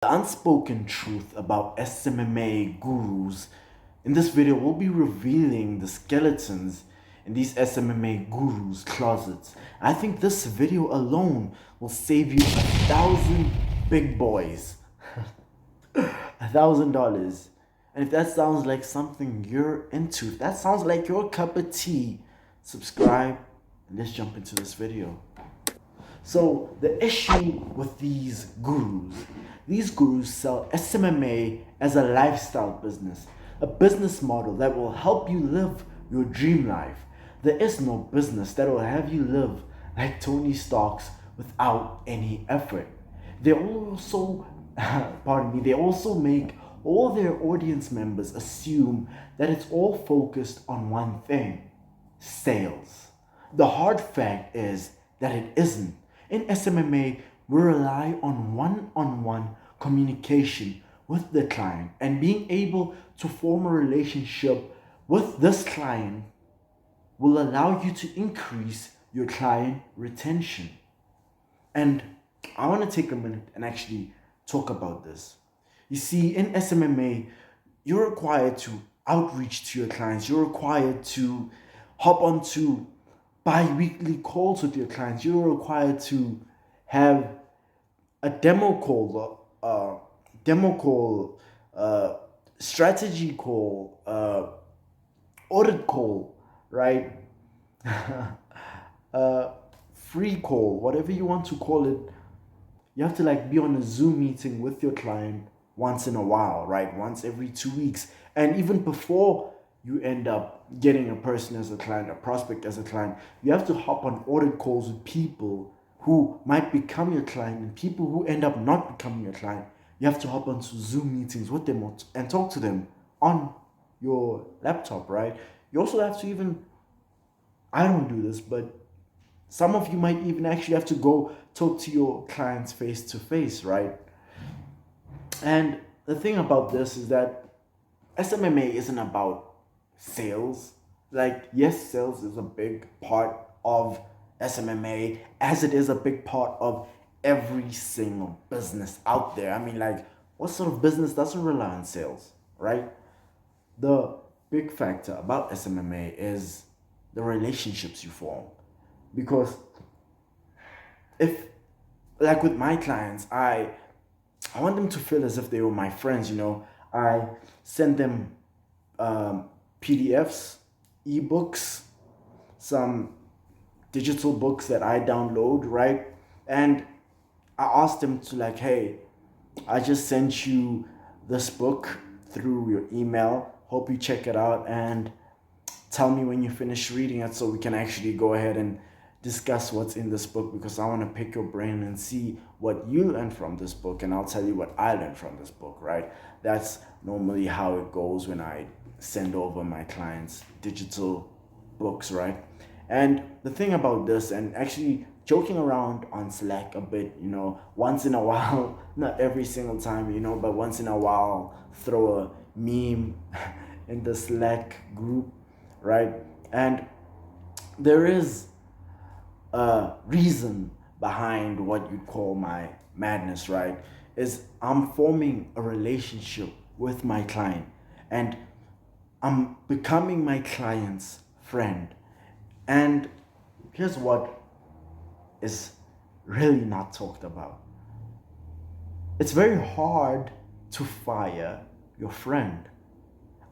The unspoken truth about SMMA gurus. In this video, we'll be revealing the skeletons in these SMMA gurus' closets. I think this video alone will save you 1,000 big boys. $1,000. And if that sounds like something you're into, if that sounds like your cup of tea, subscribe and let's jump into this video. So the issue with these gurus sell SMMA as a lifestyle business, a business model that will help you live your dream life. There is no business that will have you live like Tony Stark's without any effort. They also, they also make all their audience members assume that it's all focused on one thing: sales. The hard fact is that it isn't. In SMMA, we rely on one-on-one communication with the client, and being able to form a relationship with this client will allow you to increase your client retention. And I want to take a minute and actually talk about this. You see, in SMMA, you're required to outreach to your clients. You're required to hop onto bi-weekly calls with your clients. You're required to have a demo call, strategy call, audit call, right? Free call, whatever you want to call it. You have to be on a Zoom meeting with your client once in a while, right? Once every 2 weeks. And even before you end up getting a person as a client, a prospect as a client, you have to hop on audit calls with people who might become your client and people who end up not becoming your client. You have to hop onto Zoom meetings with them and talk to them on your laptop, right? You also have to even, I don't do this, but some of you might even actually have to go talk to your clients face to face, right? And the thing about this is that SMMA isn't about sales. Yes, sales is a big part of SMMA, as it is a big part of every single business out there. I mean, what sort of business doesn't rely on sales, right? The big factor about SMMA is the relationships you form. Because if, with my clients, I want them to feel as if they were my friends, I send them PDFs, ebooks, some digital books that I download, right? And I ask them to hey, I just sent you this book through your email. Hope you check it out and tell me when you finish reading it so we can actually go ahead and discuss what's in this book, because I want to pick your brain and see what you learned from this book, and I'll tell you what I learned from this book, right? That's normally how it goes when I send over my clients digital books, right? And the thing about this, and actually joking around on Slack a bit, once in a while, not every single time, but once in a while, throw a meme in the Slack group, right? And there is a reason behind what you'd call my madness, right? Is I'm forming a relationship with my client and I'm becoming my client's friend. And here's what is really not talked about. It's very hard to fire your friend.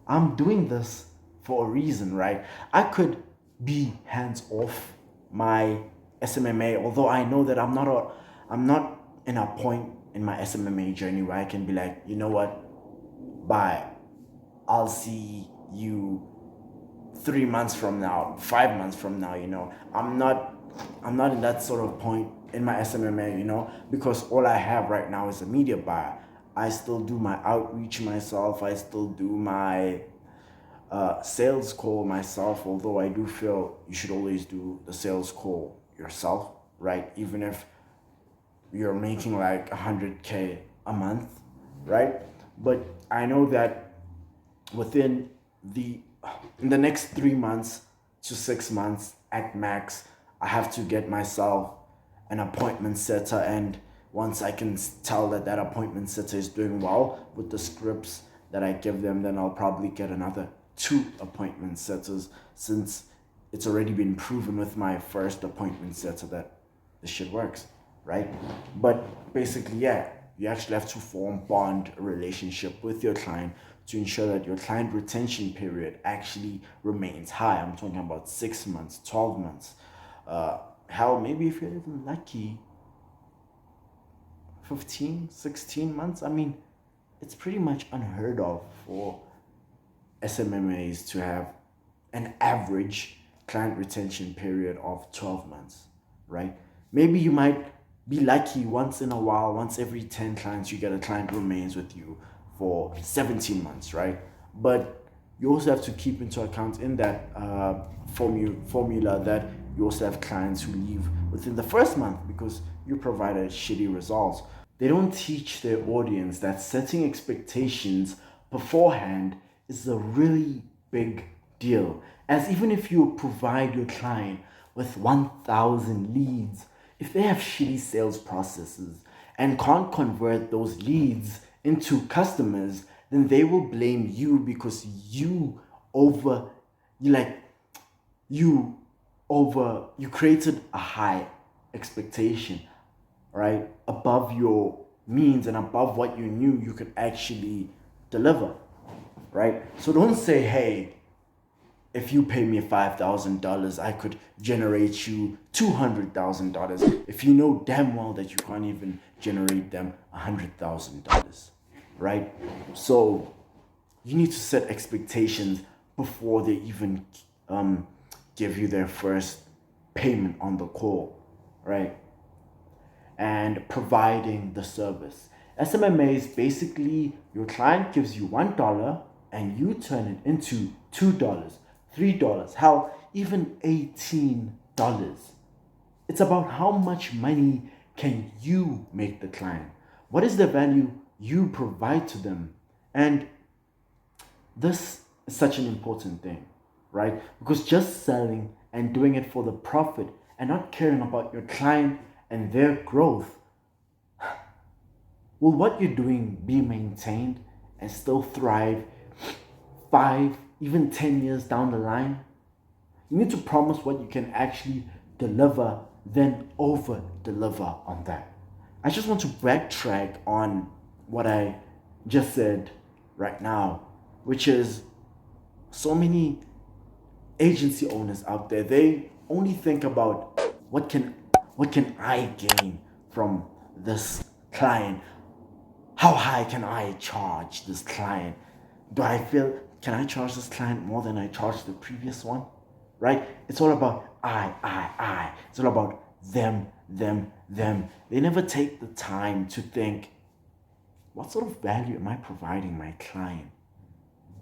I'm doing this for a reason, right? I could be hands off my SMMA, although I know that I'm not in a point in my SMMA journey where I can be like, you know what, bye. I'll see you 3 months from now, 5 months from now, I'm not in that sort of point in my SMMA, because all I have right now is a media buyer. I still do my outreach myself. I still do my sales call myself, although I do feel you should always do the sales call yourself, right? Even if you're making 100K a month, right? But I know that in the next 3 months to 6 months at max, I have to get myself an appointment setter and Once I can tell that that appointment setter is doing well with the scripts that I give them, then I'll probably get another 2 appointment setters, since it's already been proven with my first appointment setter that this shit works, right? But basically, yeah, you actually have to bond a relationship with your client to ensure that your client retention period actually remains high. I'm talking about 6 months, 12 months. Hell, maybe if you're even lucky, 15, 16 months. I mean, it's pretty much unheard of for SMMAs to have an average client retention period of 12 months, right? Maybe you might be lucky once in a while, once every 10 clients, you get a client who remains with you for 17 months, right? But you also have to keep into account in that formula that you also have clients who leave within the first month because you provided shitty results. They don't teach their audience that setting expectations beforehand is a really big deal. As even if you provide your client with 1,000 leads, if they have shitty sales processes and can't convert those leads into customers, then they will blame you because you created a high expectation, right, above your means and above what you knew you could actually deliver, right? So don't say, hey, if you pay me $5,000, I could generate you $200,000 if you know damn well that you can't even generate them $100,000, right? So you need to set expectations before they even give you their first payment on the call, right? And providing the service. SMMA is basically your client gives you $1 and you turn it into $2, $3, hell, even $18. It's about how much money can you make the client. What is the value you provide to them? And this is such an important thing, right? Because just selling and doing it for the profit and not caring about your client and their growth, will what you're doing be maintained and still thrive 5, even 10 years down the line? You need to promise what you can actually deliver, then over deliver on that. I just want to backtrack on what I just said right now, which is so many agency owners out there, they only think about what can I gain from this client? How high can I charge this client? Can I charge this client more than I charged the previous one? Right? It's all about I. It's all about them. They never take the time to think, what sort of value am I providing my client?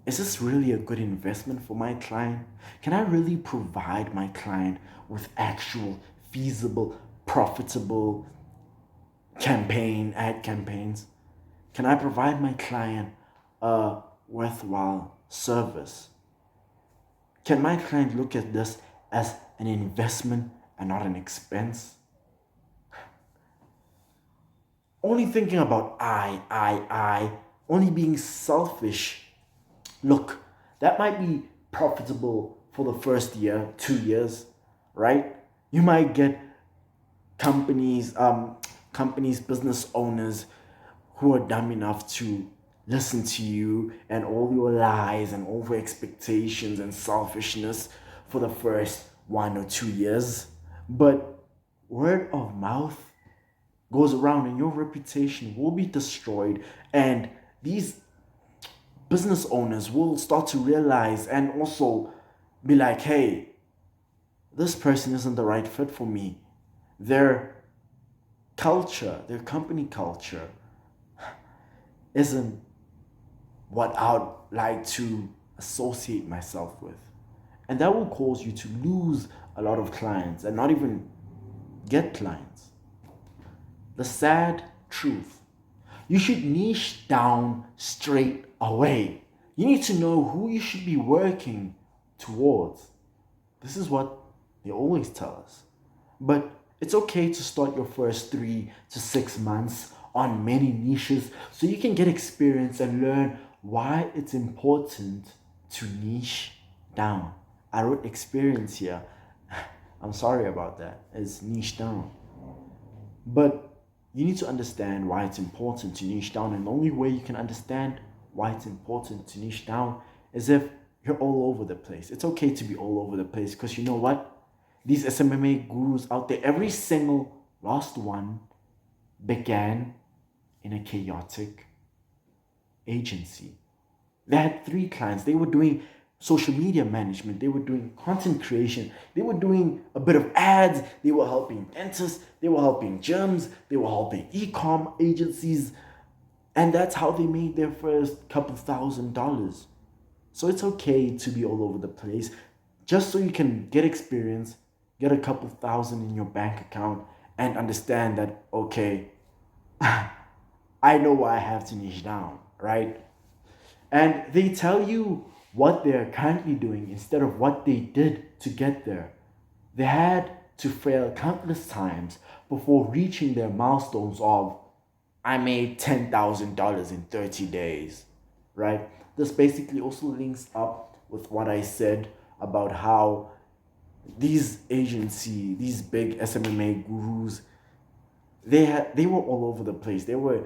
Is this really a good investment for my client? Can I really provide my client with actual feasible, profitable ad campaigns? Can I provide my client a worthwhile service? Can my client look at this as an investment and not an expense? Only thinking about I, only being selfish. Look, that might be profitable for the first year, 2 years, right? You might get companies, business owners who are dumb enough to listen to you and all your lies and over expectations and selfishness for the first 1 or 2 years. But word of mouth goes around and your reputation will be destroyed, and these business owners will start to realize and also be like, hey, this person isn't the right fit for me. Their culture, their company culture isn't what I'd like to associate myself with. And that will cause you to lose a lot of clients and not even get clients. The sad truth, you should niche down straight away. You need to know who you should be working towards. This is what they always tell us. But It's okay to start your first 3 to 6 months on many niches so you can get experience and learn why it's important to niche down. I wrote experience here. I'm sorry about that. It's niche down. But you need to understand why it's important to niche down. And the only way you can understand why it's important to niche down is if you're all over the place. It's okay to be all over the place because you know what? These SMMA gurus out there, every single last one began in a chaotic agency. They had 3 clients. They were doing social media management. They were doing content creation. They were doing a bit of ads. They were helping dentists. They were helping gyms. They were helping e-com agencies. And that's how they made their first couple $1,000s. So it's okay to be all over the place just so you can get experience, get a couple thousand in your bank account, and understand that, okay, I know why I have to niche down, right? And they tell you what they're currently doing instead of what they did to get there. They had to fail countless times before reaching their milestones of, I made $10,000 in 30 days, right? This basically also links up with what I said about how these big SMMA gurus, they were all over the place. They were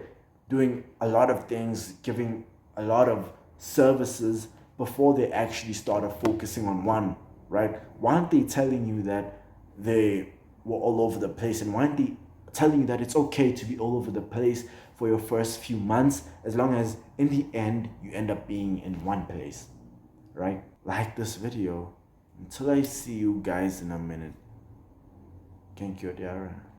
doing a lot of things, giving a lot of services before they actually started focusing on one, right? Why aren't they telling you that they were all over the place? And why aren't they telling you that it's okay to be all over the place for your first few months, as long as in the end you end up being in one place, right? Like this video. Until I see you guys in a minute. 𝐦𝐤𝐤𝐿.